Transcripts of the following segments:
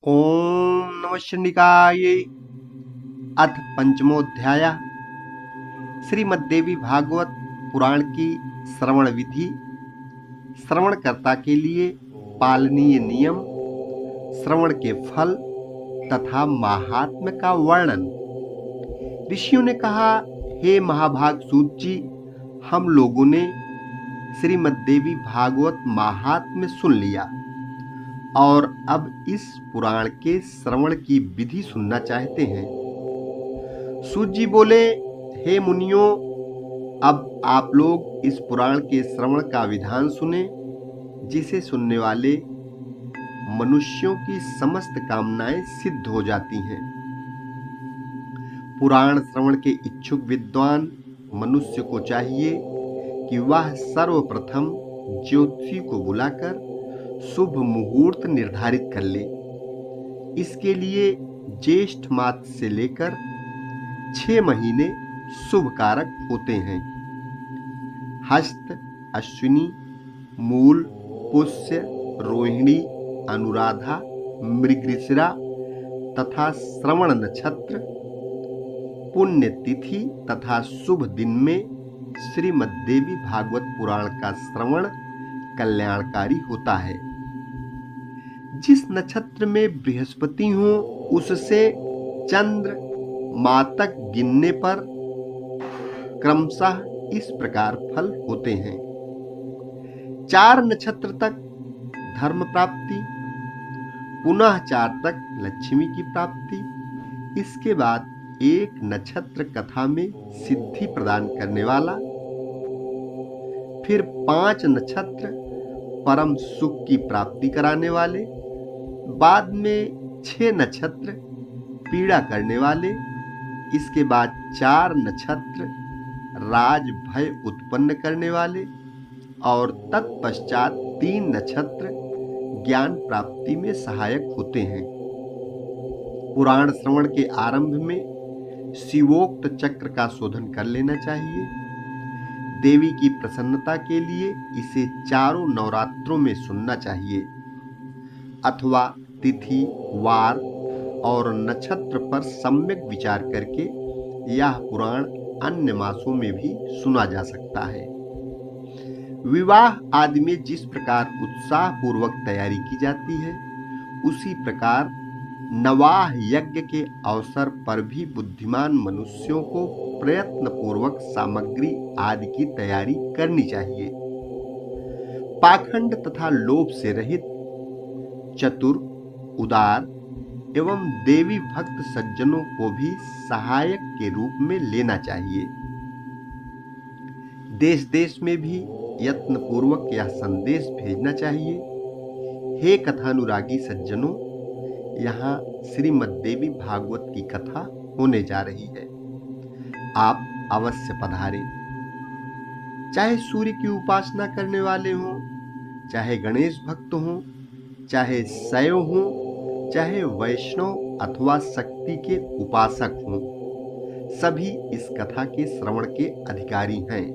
ओम नमः शिवाय। अथ पंचमोध्याय श्रीमद्देवी भागवत पुराण की श्रवण विधि। श्रवणकर्ता के लिए पालनीय नियम, श्रवण के फल तथा महात्म्य का वर्णन। ऋषियों ने कहा, हे महाभाग सूत जी, हम लोगों ने श्रीमद्देवी भागवत महात्म्य सुन लिया और अब इस पुराण के श्रवण की विधि सुनना चाहते हैं। सूत जी बोले, हे मुनियों, अब आप लोग इस पुराण के श्रवण का विधान सुने, जिसे सुनने वाले मनुष्यों की समस्त कामनाएं सिद्ध हो जाती हैं। पुराण श्रवण के इच्छुक विद्वान मनुष्य को चाहिए कि वह सर्वप्रथम ज्योतिषी को बुलाकर शुभ मुहूर्त निर्धारित कर ले। इसके लिए ज्येष्ठ मास से लेकर 6 महीने शुभ कारक होते हैं। हस्त, अश्विनी, मूल, पुष्य, रोहिणी, अनुराधा, मृगशिरा तथा श्रवण नक्षत्र, पुण्य तिथि तथा शुभ दिन में श्रीमद्देवी भागवत पुराण का श्रवण कल्याणकारी होता है। जिस नक्षत्र में बृहस्पति हो, उससे चंद्र मातक गिनने पर क्रमशः इस प्रकार फल होते हैं। 4 नक्षत्र तक धर्म प्राप्ति, पुनः 4 तक लक्ष्मी की प्राप्ति, इसके बाद 1 नक्षत्र कथा में सिद्धि प्रदान करने वाला, फिर 5 नक्षत्र परम सुख की प्राप्ति कराने वाले, बाद में 6 नक्षत्र पीड़ा करने वाले, इसके बाद 4 नक्षत्र राज भय उत्पन्न करने वाले और तत्पश्चात 3 नक्षत्र ज्ञान प्राप्ति में सहायक होते हैं। पुराण श्रवण के आरंभ में शिवोक्त चक्र का शोधन कर लेना चाहिए। देवी की प्रसन्नता के लिए इसे चारों नवरात्रों में सुनना चाहिए अथवा तिथि, वार और नक्षत्र पर सम्यक विचार करके यह पुराण अन्य मासों में भी सुना जा सकता है। विवाह आदि में जिस प्रकार उत्साह पूर्वक तैयारी की जाती है, उसी प्रकार नवाह यज्ञ के अवसर पर भी बुद्धिमान मनुष्यों को प्रयत्न पूर्वक सामग्री आदि की तैयारी करनी चाहिए। पाखंड तथा लोभ से रहित, चतुर, उदार एवं देवी भक्त सज्जनों को भी सहायक के रूप में लेना चाहिए। देश देश में भी यत्न पूर्वक यह संदेश भेजना चाहिए, हे कथानुरागी सज्जनों, यहाँ श्रीमद्देवी भागवत की कथा होने जा रही है, आप अवश्य पधारें। चाहे सूर्य की उपासना करने वाले हों, चाहे गणेश भक्त हों, चाहे शैव हों, चाहे वैष्णव अथवा शक्ति के उपासक हों, सभी इस कथा के श्रवण के अधिकारी हैं,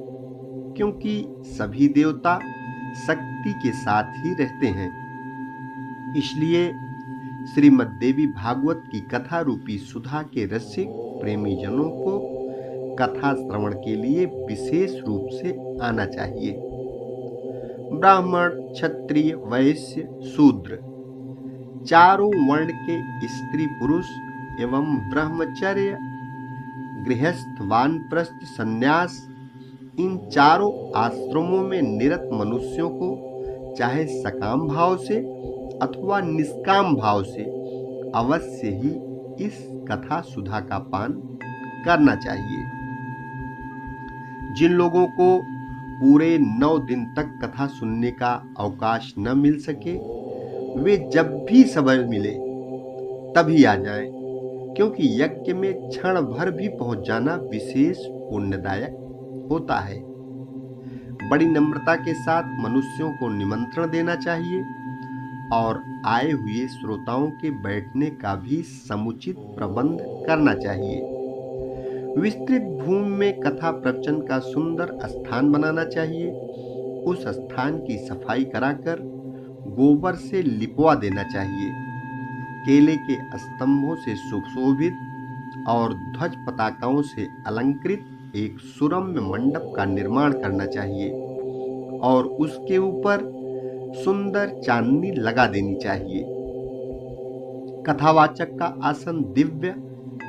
क्योंकि सभी देवता शक्ति के साथ ही रहते हैं। इसलिए श्रीमद्देवी भागवत की कथा रूपी सुधा के रसिक प्रेमी जनों को कथा श्रवण के लिए विशेष रूप से आना चाहिए। ब्राह्मण, क्षत्रिय, वैश्य, शूद्र, चारों वर्ण के स्त्री पुरुष एवं ब्रह्मचर्य, गृहस्थ, वानप्रस्थ, संन्यास, इन चारों आश्रमों में निरत मनुष्यों को चाहे सकाम भाव से अथवा निष्काम भाव से अवश्य ही इस कथा सुधा का पान करना चाहिए। जिन लोगों को पूरे 9 दिन तक कथा सुनने का अवकाश न मिल सके, वे जब भी समय मिले तभी आ जाएं, क्योंकि यज्ञ में क्षण भर भी पहुंच जाना विशेष पुण्यदायक होता है। बड़ी नम्रता के साथ मनुष्यों को निमंत्रण देना चाहिए और आए हुए श्रोताओं के बैठने का भी समुचित प्रबंध करना चाहिए। विस्तृत भूमि में कथा प्रवचन का सुंदर स्थान बनाना चाहिए। उस स्थान की सफाई कराकर गोबर से लिपवा देना चाहिए। केले के स्तंभों से सुशोभित और ध्वज पताकाओं से अलंकृत एक सुरम्य मंडप का निर्माण करना चाहिए और उसके ऊपर सुंदर चांदनी लगा देनी चाहिए। कथावाचक का आसन दिव्य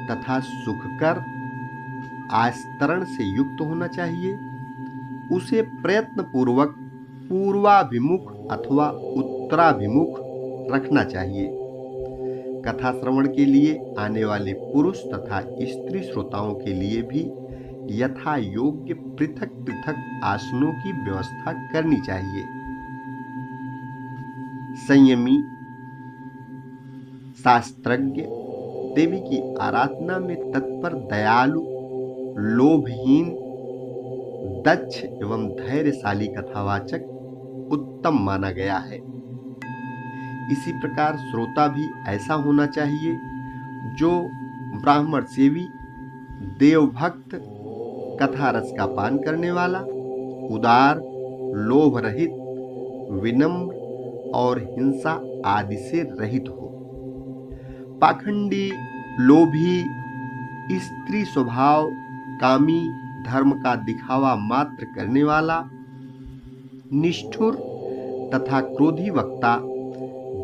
तथा सुखकर आस्तरण से युक्त होना चाहिए। उसे प्रयत्न पूर्वक पूर्वाभिमुख अथवा उत्तराभिमुख रखना चाहिए। कथा श्रवण के लिए आने वाले पुरुष तथा स्त्री श्रोताओं के लिए भी यथा योग्य पृथक पृथक आसनों की व्यवस्था करनी चाहिए। संयमी शास्त्रज्ञ, देवी की आराधना में तत्पर, दयालु, लोभहीन, दक्ष एवं धैर्यशाली कथावाचक उत्तम माना गया है। इसी प्रकार श्रोता भी ऐसा होना चाहिए जो ब्राह्मण सेवी, देवभक्त, कथा रस का पान करने वाला, उदार, लोभ रहित, विनम्र और हिंसा आदि से रहित हो। पाखंडी, लोभी, स्त्री स्वभाव, कामी, धर्म का दिखावा मात्र करने वाला, निष्ठुर तथा क्रोधी वक्ता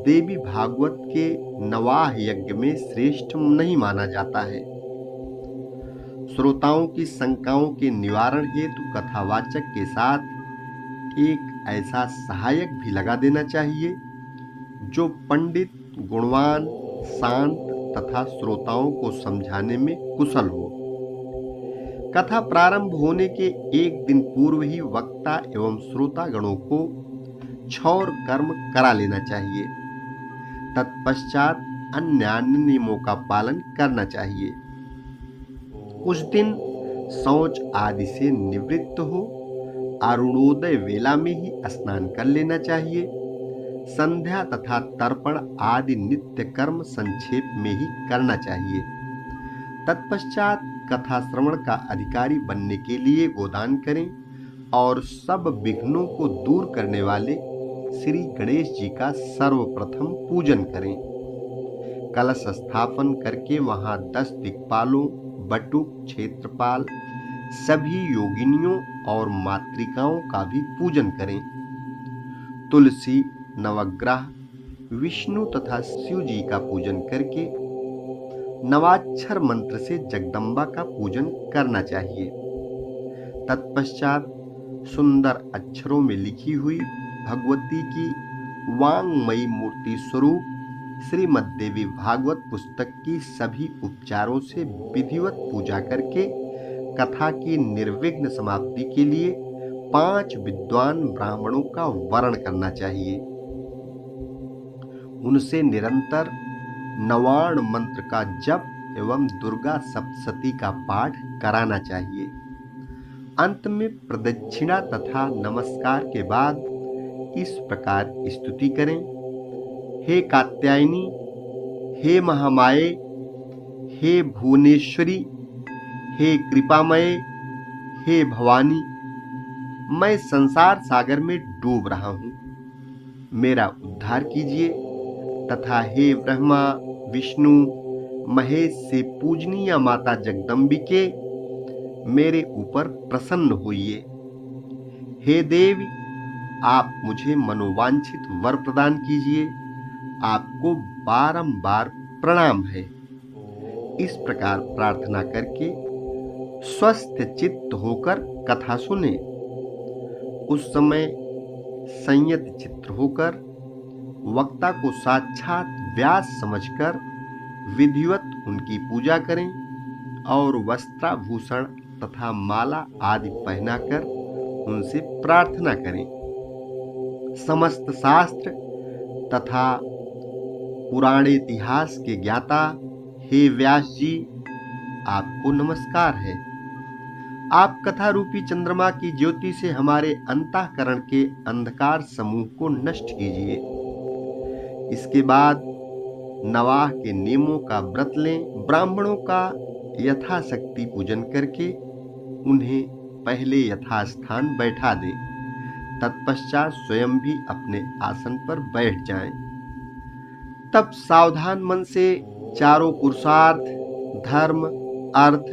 देवी भागवत के नवाह यज्ञ में श्रेष्ठ नहीं माना जाता है। श्रोताओं की शंकाओं के निवारण हेतु कथावाचक के साथ एक ऐसा सहायक भी लगा देना चाहिए जो पंडित, गुणवान, शांत तथा श्रोताओं को समझाने में कुशल हो। कथा प्रारंभ होने के एक दिन पूर्व ही वक्ता एवं श्रोतागणों को क्षौर कर्म करा लेना चाहिए। तत्पश्चात अन्य नियमों का पालन करना चाहिए। उस दिन शौच आदि से निवृत्त हो अरुणोदय वेला में ही स्नान कर लेना चाहिए। संध्या तथा तर्पण आदि नित्य कर्म संक्षेप में ही करना चाहिए। तत्पश्चात कथा श्रवण का अधिकारी बनने के लिए गोदान करें और सब विघ्नों को दूर करने वाले श्री गणेश जी का सर्वप्रथम पूजन करें। कलश स्थापन करके वहां 10 दिक्पालों, बटुक, क्षेत्रपाल, सभी योगिनियों और मातृकाओं का भी पूजन करें। तुलसी, नवग्रह, विष्णु तथा शिव जी का पूजन करके नवाक्षर मंत्र से जगदम्बा का पूजन करना चाहिए। तत्पश्चात सुंदर अक्षरों में लिखी हुई भगवती की वांगमयी मूर्ति स्वरूप श्रीमद्देवी भागवत पुस्तक की सभी उपचारों से विधिवत पूजा करके कथा की निर्विघ्न समाप्ति के लिए 5 विद्वान ब्राह्मणों का वरण करना चाहिए। उनसे निरंतर नवाण मंत्र का जप एवं दुर्गा सप्तशती का पाठ कराना चाहिए। अंत में प्रदक्षिणा तथा नमस्कार के बाद इस प्रकार स्तुति करें। हे कात्यायनी, हे महामाये, हे भुवनेश्वरी, हे कृपामये, हे भवानी, मैं संसार सागर में डूब रहा हूँ, मेरा उद्धार कीजिए तथा हे ब्रह्मा, विष्णु, महेश से पूजनीय माता जगदम्बिके, मेरे ऊपर प्रसन्न होइए। हे देवी, आप मुझे मनोवांछित वर प्रदान कीजिए। आपको बारंबार प्रणाम है। इस प्रकार प्रार्थना करके स्वस्थ चित्त होकर कथा सुने। उस समय संयत चित्त होकर वक्ता को साक्षात व्यास समझकर विधिवत उनकी पूजा करें और वस्त्राभूषण तथा माला आदि पहनाकर उनसे प्रार्थना करें। समस्त शास्त्र तथा पुराण इतिहास के ज्ञाता हे व्यास जी, आपको नमस्कार है। आप कथा रूपी चंद्रमा की ज्योति से हमारे अंतःकरण के अंधकार समूह को नष्ट कीजिए। इसके बाद नवाह के नियमों का व्रत लें। ब्राह्मणों का यथाशक्ति पूजन करके उन्हें पहले यथास्थान बैठा दें। तत्पश्चात स्वयं भी अपने आसन पर बैठ जाएं। तब सावधान मन से चारों पुरुषार्थ, धर्म, अर्थ,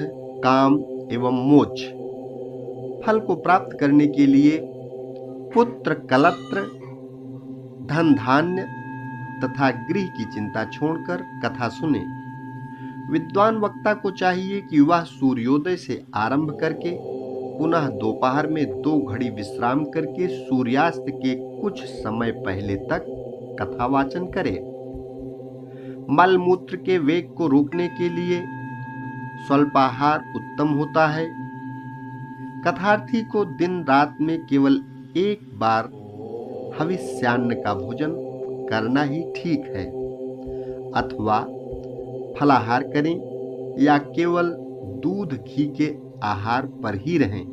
काम एवं मोक्ष फल को प्राप्त करने के लिए पुत्र, कलत्र, धन धान्य तथा गृह की चिंता छोड़कर कथा सुने। विद्वान वक्ता को चाहिए कि वह सूर्योदय से आरंभ करके पुनः दोपहर में 2 घड़ी विश्राम करके सूर्यास्त के कुछ समय पहले तक कथा वाचन करे। मल मूत्र के वेग को रोकने के लिए स्वल्पाहार उत्तम होता है। कथार्थी को दिन रात में केवल एक बार हविष्यान्न का भोजन करना ही ठीक है, अथवा फलाहार करें या केवल दूध घी के आहार पर ही रहें।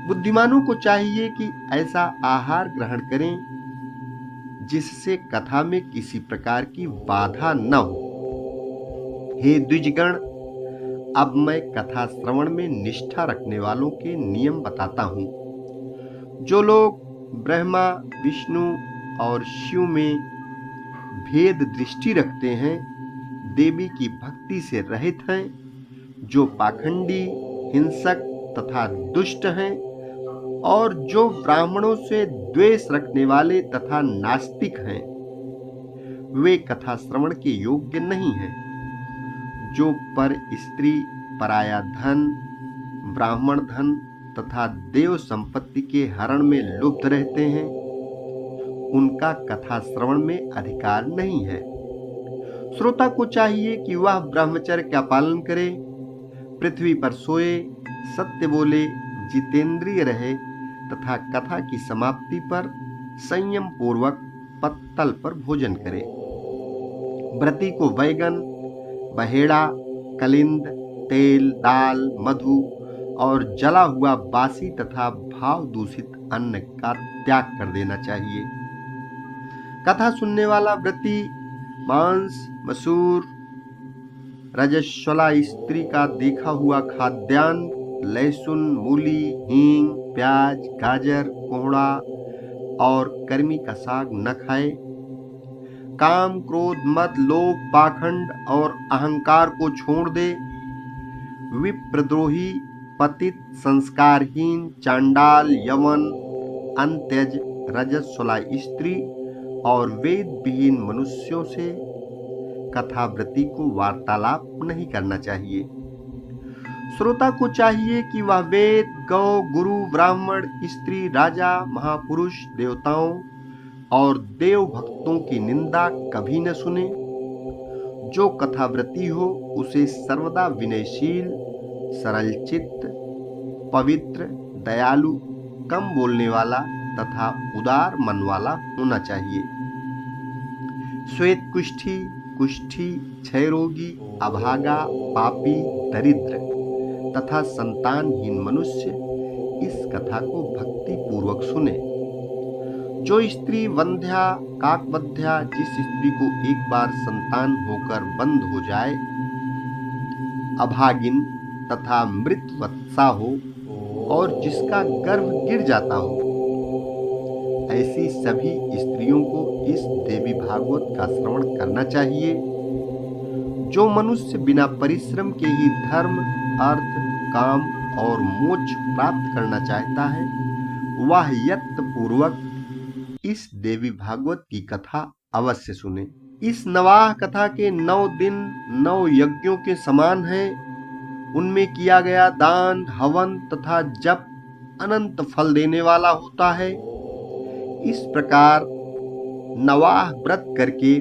बुद्धिमानों को चाहिए कि ऐसा आहार ग्रहण करें जिससे कथा में किसी प्रकार की बाधा न हो। हे द्विजगण, अब मैं कथा श्रवण में निष्ठा रखने वालों के नियम बताता हूं। जो लोग ब्रह्मा, विष्णु और शिव में भेद दृष्टि रखते हैं, देवी की भक्ति से रहित हैं, जो पाखंडी, हिंसक तथा दुष्ट हैं और जो ब्राह्मणों से द्वेष रखने वाले तथा नास्तिक हैं, वे कथा श्रवण के योग्य नहीं हैं। जो पर स्त्री, पराया धन, ब्राह्मण धन तथा देव संपत्ति के हरण में लुप्त रहते हैं, उनका कथा श्रवण में अधिकार नहीं है। श्रोता को चाहिए कि वह ब्रह्मचर्य का पालन करे, पृथ्वी पर सोए, सत्य बोले, जितेंद्रिय रहे तथा कथा की समाप्ति पर संयम पूर्वक पत्तल पर भोजन करे। व्रती को बैगन, बहेड़ा, कलिंद, तेल, दाल, मधु और जला हुआ बासी तथा भाव दूषित अन्न का त्याग कर देना चाहिए। कथा सुनने वाला व्रती मांस, मसूर, रजस्वला स्त्री का देखा हुआ खाद्यान्न, लहसुन, मूली, हींग, प्याज, गाजर, कोहड़ा और कर्मी का साग न खाए। काम, क्रोध, मद, लोभ, पाखंड और अहंकार को छोड़ दे। विप्रद्रोही, पतित, संस्कारहीन, चांडाल, यवन, अंत्यज, रजस्वला स्त्री और वेद विहीन मनुष्यों से कथाव्रती को वार्तालाप नहीं करना चाहिए। श्रोता को चाहिए कि वह वेद, गौ, गुरु, ब्राह्मण, स्त्री, राजा, महापुरुष, देवताओं और देव भक्तों की निंदा कभी न सुने। जो कथाव्रती हो उसे सर्वदा विनयशील, सरल चित्त, पवित्र, दयालु, कम बोलने वाला तथा उदार मन वाला होना चाहिए। श्वेत कुष्ठी, कुष्ठी, क्षय रोगी, अभागा, पापी, दरिद्र तथा संतानहीन मनुष्य इस कथा को भक्ति पूर्वक सुने। जो स्त्री वंध्या, काकवध्या, जिस स्त्री को एक बार संतान होकर बंद हो जाए, अभागिन तथा मृत वत्सा हो और जिसका गर्भ गिर जाता हो, ऐसी सभी स्त्रियों को इस देवी भागवत का श्रवण करना चाहिए। जो मनुष्य बिना परिश्रम के ही धर्म, अर्थ, काम और मोक्ष प्राप्त करना चाहता है, वह यत्न पूर्वक इस देवी भागवत की कथा अवश्य सुने। इस नवाह कथा के 9 दिन 9 यज्ञों के समान है। उनमें किया गया दान, हवन तथा जप अनंत फल देने वाला होता है। इस प्रकार नवाह व्रत करके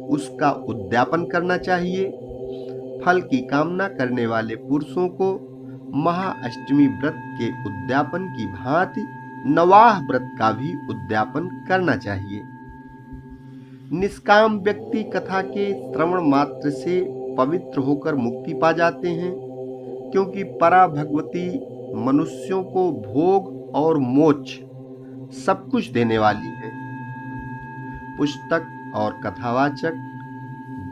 उसका उद्यापन करना चाहिए। फल की कामना करने वाले पुरुषों को महाअष्टमी व्रत के उद्यापन की भांति नवाह व्रत का भी उद्यापन करना चाहिए। निष्काम व्यक्ति कथा के श्रवण मात्र से पवित्र होकर मुक्ति पा जाते हैं, क्योंकि परा भगवती मनुष्यों को भोग और मोक्ष सब कुछ देने वाली है। पुस्तक और कथावाचक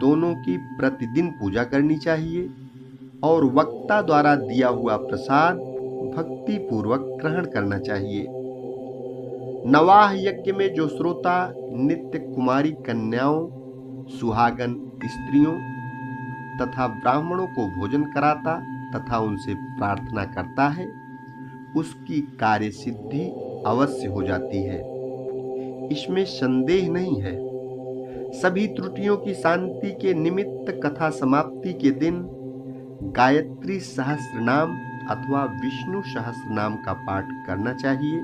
दोनों की प्रतिदिन पूजा करनी चाहिए और वक्ता द्वारा दिया हुआ प्रसाद भक्ति पूर्वक ग्रहण करना चाहिए। नवाह यज्ञ में जो श्रोता नित्य कुमारी कन्याओं, सुहागन स्त्रियों तथा ब्राह्मणों को भोजन कराता तथा उनसे प्रार्थना करता है, उसकी कार्य सिद्धि अवश्य हो जाती है, इसमें संदेह नहीं है। सभी त्रुटियों की शांति के निमित्त कथा समाप्ति के दिन गायत्री सहस्रनाम अथवा विष्णु सहस्रनाम का पाठ करना चाहिए,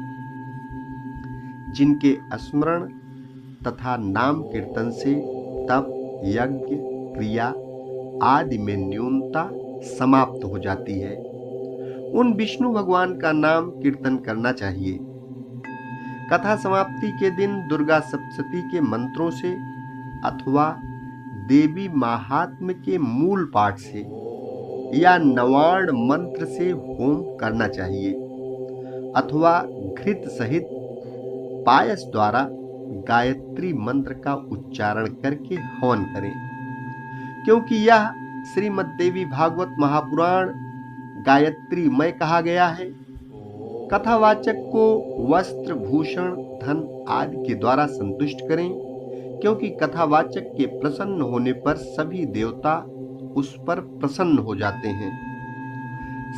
जिनके स्मरण तथा नाम कीर्तन से तप, यज्ञ, क्रिया आदि में न्यूनता समाप्त हो जाती है। उन विष्णु भगवान का नाम कीर्तन करना चाहिए। कथा समाप्ति के दिन दुर्गा सप्तशती के मंत्रों से अथवा देवी महात्म्य के मूल पाठ से या नवार्ण मंत्र से होम करना चाहिए अथवा घृत सहित पायस द्वारा गायत्री मंत्र का उच्चारण करके हवन करें, क्योंकि यह श्रीमद्देवी भागवत महापुराण गायत्रीमय कहा गया है। कथावाचक को वस्त्र, भूषण, धन आदि के द्वारा संतुष्ट करें, क्योंकि कथावाचक के प्रसन्न होने पर सभी देवता उस पर प्रसन्न हो जाते हैं।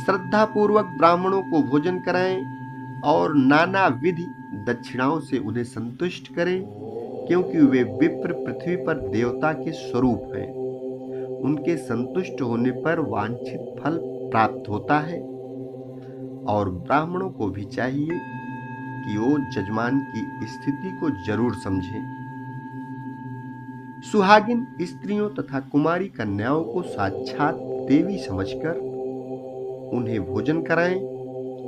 श्रद्धा पूर्वक ब्राह्मणों को भोजन कराएं और नाना विधि दक्षिणाओं से उन्हें संतुष्ट करें, क्योंकि वे विप्र पृथ्वी पर देवता के स्वरूप हैं। उनके संतुष्ट होने पर वांछित फल प्राप्त होता है। और ब्राह्मणों को भी चाहिए कि वो जजमान की स्थिति को जरूर समझें। सुहागिन स्त्रियों तथा कुमारी कन्याओं को साक्षात देवी समझकर उन्हें भोजन कराएं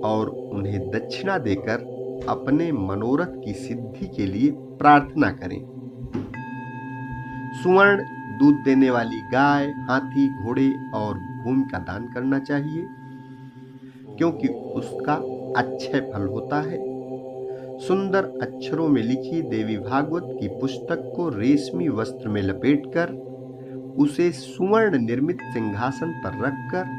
और उन्हें दक्षिणा देकर अपने मनोरथ की सिद्धि के लिए प्रार्थना करें। सुवर्ण, दूध देने वाली गाय, हाथी, घोड़े और भूमि का दान करना चाहिए, क्योंकि उसका अक्षय फल होता है। सुंदर अक्षरों में लिखी देवी भागवत की पुस्तक को रेशमी वस्त्र में लपेटकर उसे सुवर्ण निर्मित सिंहासन पर रखकर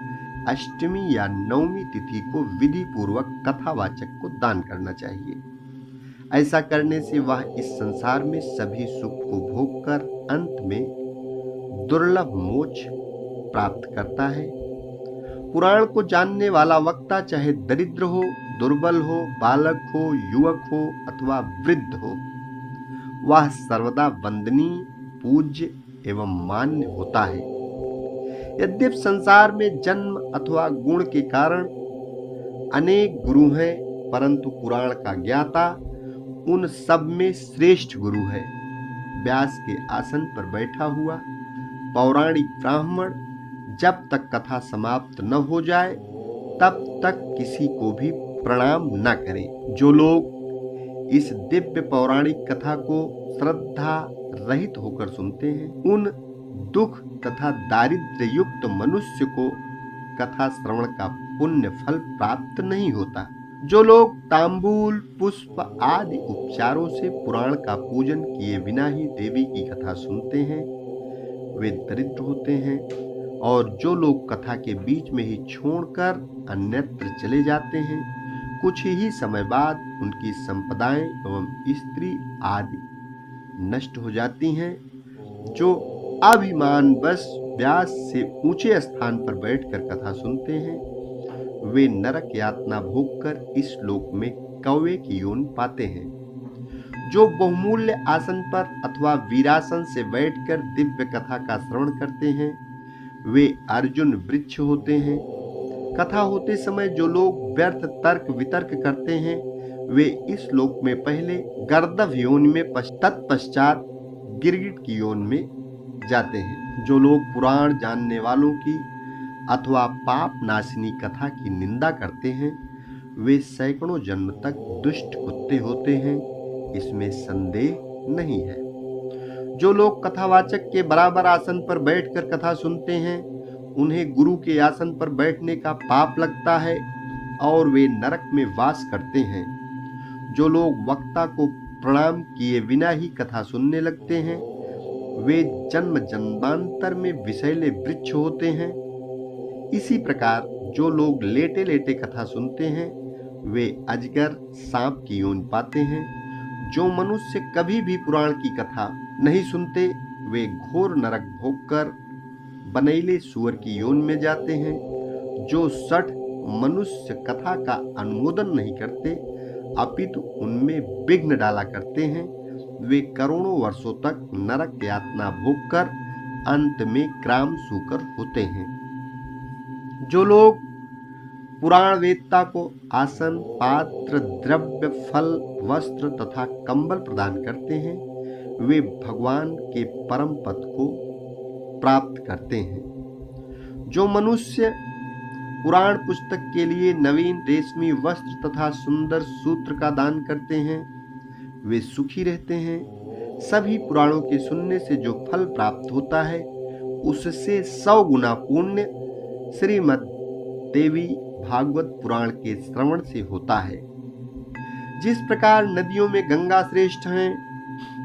अष्टमी या नवमी तिथि को विधि पूर्वक कथावाचक को दान करना चाहिए। ऐसा करने से वह इस संसार में सभी सुख को भोगकर अंत में दुर्लभ मोक्ष प्राप्त करता है। पुराण को जानने वाला वक्ता चाहे दरिद्र हो, दुर्बल हो, बालक हो, युवक हो अथवा वृद्ध हो, वह सर्वदा वंदनीय, पूज्य एवं मान्य होता है। यद्यपि संसार में जन्म अथवा गुण के कारण अनेक गुरु हैं, परंतु पुराण का ज्ञाता उन सब में श्रेष्ठ गुरु है। व्यास के आसन पर बैठा हुआ पौराणिक ब्राह्मण जब तक कथा समाप्त न हो जाए तब तक किसी को भी प्रणाम न करे। जो लोग इस दिव्य पौराणिक कथा को श्रद्धा रहित होकर सुनते हैं, उन दुख तथा दारिद्र्य युक्त मनुष्य को कथा श्रवण का पुण्य फल प्राप्त नहीं होता। जो लोग तांबूल, पुष्प आदि उपचारों से पुराण का पूजन किए बिना ही देवी की कथा सुनते हैं, वे दरिद्र होते हैं। और जो लोग कथा के बीच में ही छोड़कर अन्यत्र चले जाते हैं, कुछ ही समय बाद उनकी संपदाएं एवं स्त्री आदि नष्ट हो जाती हैं। जो अभिमानवश व्यास से ऊंचे स्थान पर बैठकर कथा सुनते हैं, वे नरक यातना भोगकर इस लोक में कौवे की योनि पाते हैं। जो बहुमूल्य आसन पर अथवा वीरासन से बैठकर दिव्य कथा का श्रवण करते हैं, वे अर्जुन वृक्ष होते हैं। कथा होते समय जो लोग व्यर्थ तर्क वितर्क करते हैं, वे इस लोक में पहले गर्दभ योनि में तत्पश्चात गिरगिट की योनि में जाते हैं। जो लोग पुराण जानने वालों की अथवा पाप नाशिनी कथा की निंदा करते हैं, वे सैकड़ों जन्म तक दुष्ट कुत्ते होते हैं, इसमें संदेह नहीं है। जो लोग कथावाचक के बराबर आसन पर बैठकर कथा सुनते हैं, उन्हें गुरु के आसन पर बैठने का पाप लगता है और वे नरक में वास करते हैं। जो लोग वक्ता को प्रणाम किए बिना ही कथा सुनने लगते हैं, वे जन्म जन्मांतर में विषैले वृक्ष होते हैं। इसी प्रकार जो लोग लेटे लेटे कथा सुनते हैं, वे अजगर सांप की योनि पाते हैं। जो मनुष्य कभी भी पुराण की कथा नहीं सुनते, वे घोर नरक भोगकर बनैले सुअर की योन में जाते हैं। जो 60 मनुष्य कथा का अनुमोदन नहीं करते अपितु उनमें विघ्न डाला करते हैं, वे करोड़ों वर्षों तक नरक यातना भोगकर अंत में ग्राम सूकर होते हैं। जो लोग पुराण वेदता को आसन, पात्र, द्रव्य, फल, वस्त्र तथा कंबल प्रदान करते हैं, वे भगवान के परम पद को प्राप्त करते हैं। जो मनुष्य पुराण पुस्तक के लिए नवीन रेशमी वस्त्र तथा सुंदर सूत्र का दान करते हैं, वे सुखी रहते हैं। सभी पुराणों के सुनने से जो फल प्राप्त होता है उससे 100 गुना पुण्य श्रीमद् देवी भागवत पुराण के श्रवण से होता है। जिस प्रकार नदियों में गंगा श्रेष्ठ हैं,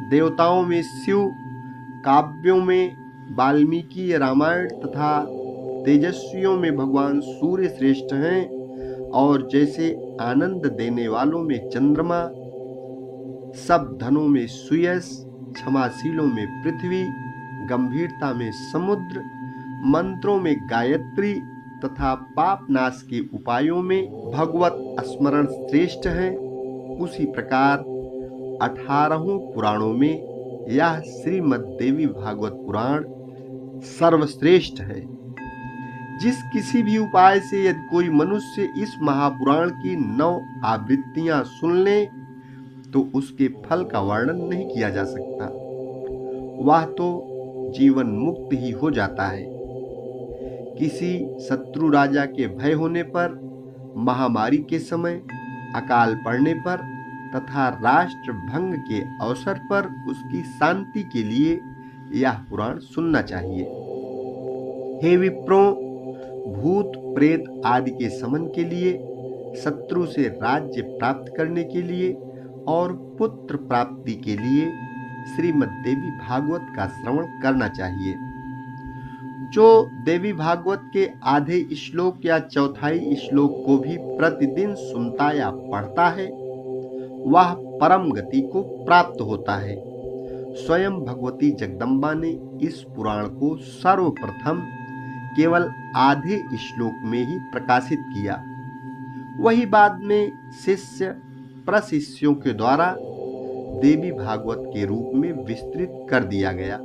देवताओं में शिव, काव्यों में वाल्मीकि रामायण तथा तेजस्वियों में भगवान सूर्य श्रेष्ठ हैं, और जैसे आनंद देने वालों में चंद्रमा, सब धनों में सुयस, क्षमाशीलों में पृथ्वी, गंभीरता में समुद्र, मंत्रों में गायत्री तथा पाप नाश के उपायों में भगवत स्मरण श्रेष्ठ है, उसी प्रकार 18 पुराणों में यह श्रीमद् देवी भागवत पुराण सर्वश्रेष्ठ है। जिस किसी भी उपाय से यदि कोई मनुष्य इस महापुराण की 9 आवृत्तियां सुन ले तो उसके फल का वर्णन नहीं किया जा सकता। वह तो जीवन मुक्त ही हो जाता है। किसी शत्रु राजा के भय होने पर, महामारी के समय, अकाल पड़ने पर तथा राष्ट्र भंग के अवसर पर उसकी शांति के लिए यह पुराण सुनना चाहिए। हे विप्रों, भूत प्रेत आदि के समन के लिए, शत्रु से राज्य प्राप्त करने के लिए और पुत्र प्राप्ति के लिए श्रीमद् देवी भागवत का श्रवण करना चाहिए। जो देवी भागवत के आधे श्लोक या चौथाई श्लोक को भी प्रतिदिन सुनता या पढ़ता है वह परम गति को प्राप्त होता है। स्वयं भगवती जगदम्बा ने इस पुराण को सर्वप्रथम केवल आधे श्लोक में ही प्रकाशित किया, वही बाद में शिष्य प्रशिष्यों के द्वारा देवी भागवत के रूप में विस्तृत कर दिया गया।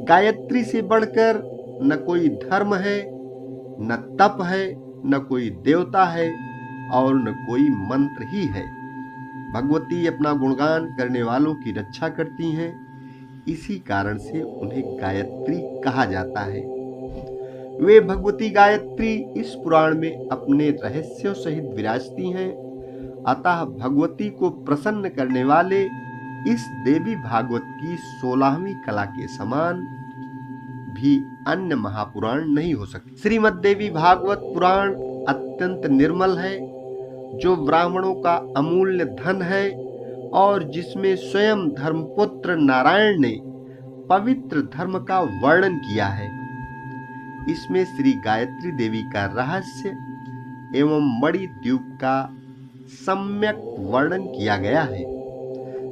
गायत्री से बढ़कर न कोई धर्म है, न तप है, न कोई देवता है और न कोई मंत्र ही है। भगवती अपना गुणगान करने वालों की रक्षा करती हैं, इसी कारण से उन्हें गायत्री कहा जाता है। वे भगवती गायत्री इस पुराण में अपने रहस्यों सहित विराजती हैं। अतः भगवती को प्रसन्न करने वाले इस देवी भागवत की 16वीं कला के समान भी अन्य महापुराण नहीं हो सकते। श्रीमद् देवी भागवत पुराण अत्यंत निर्मल है, जो ब्राह्मणों का अमूल्य धन है और जिसमें स्वयं धर्मपुत्र नारायण ने पवित्र धर्म का वर्णन किया है। इसमें श्री गायत्री देवी का रहस्य एवं मणिद्वीप का सम्यक वर्णन किया गया है।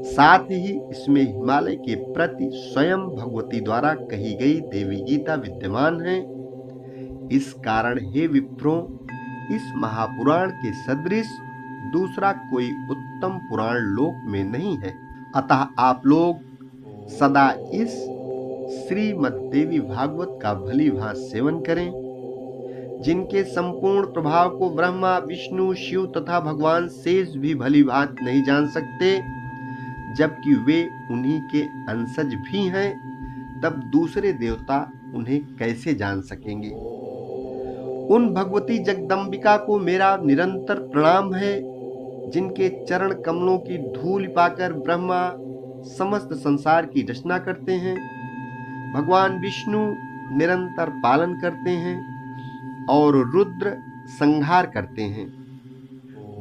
साथ ही इसमें हिमालय के प्रति स्वयं भगवती द्वारा कही गई देवी गीता विद्यमान है। इस कारण हे विप्रों, इस महापुराण के सदृश दूसरा कोई उत्तम पुराण लोक में नहीं है। अतः आप लोग सदा इस श्रीमद् देवी भागवत का भली भांति सेवन करें, जिनके संपूर्ण प्रभाव को ब्रह्मा, विष्णु, शिव तथा भगवान शेष भी भली भांति नहीं जान सकते, जबकि वे उन्हीं के अंशज भी हैं, तब दूसरे देवता उन्हें कैसे जान सकेंगे। उन भगवती जगदम्बिका को मेरा निरंतर प्रणाम है, जिनके चरण कमलों की धूल पाकर ब्रह्मा समस्त संसार की रचना करते हैं, भगवान विष्णु निरंतर पालन करते हैं और रुद्र संहार करते हैं।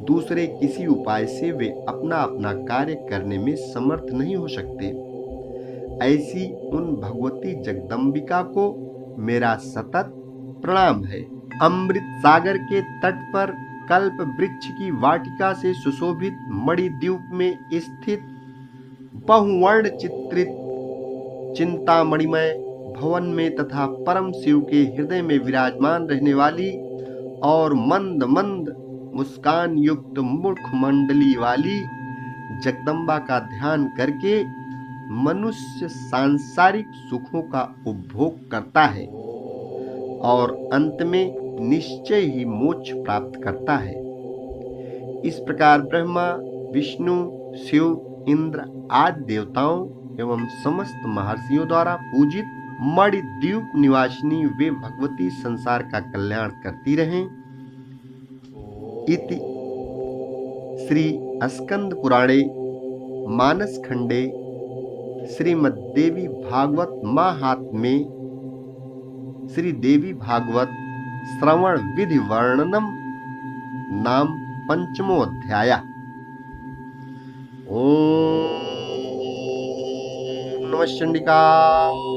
दूसरे किसी उपाय से वे अपना अपना कार्य करने में समर्थ नहीं हो सकते। ऐसी उन भगवती जगदम्बिका को मेरा सतत प्रणाम है। अमृत सागर के तट पर कल्प वृक्ष की वाटिका से सुशोभित मणिद्वीप में स्थित बहुवर्ण चित्रित चिंतामणिमय भवन में तथा परम शिव के हृदय में विराजमान रहने वाली और मंद मंद मुस्कान युक्त मुखमंडली वाली जगदम्बा का ध्यान करके मनुष्य सांसारिक सुखों का उपभोग करता है और अंत में निश्चय ही मोक्ष प्राप्त करता है। इस प्रकार ब्रह्मा, विष्णु, शिव, इंद्र आदि देवताओं एवं समस्त महर्षियों द्वारा पूजित मणिद्वीप निवासिनी वे भगवती संसार का कल्याण करती रहें। इति श्री स्कंद पुराणे मानस खंडे श्रीमद्देवी भागवत माहात्म्ये श्री देवी भागवत श्रवण विधि वर्णनम नाम पंचमो अध्याय। ओम नमः चंडिकाय।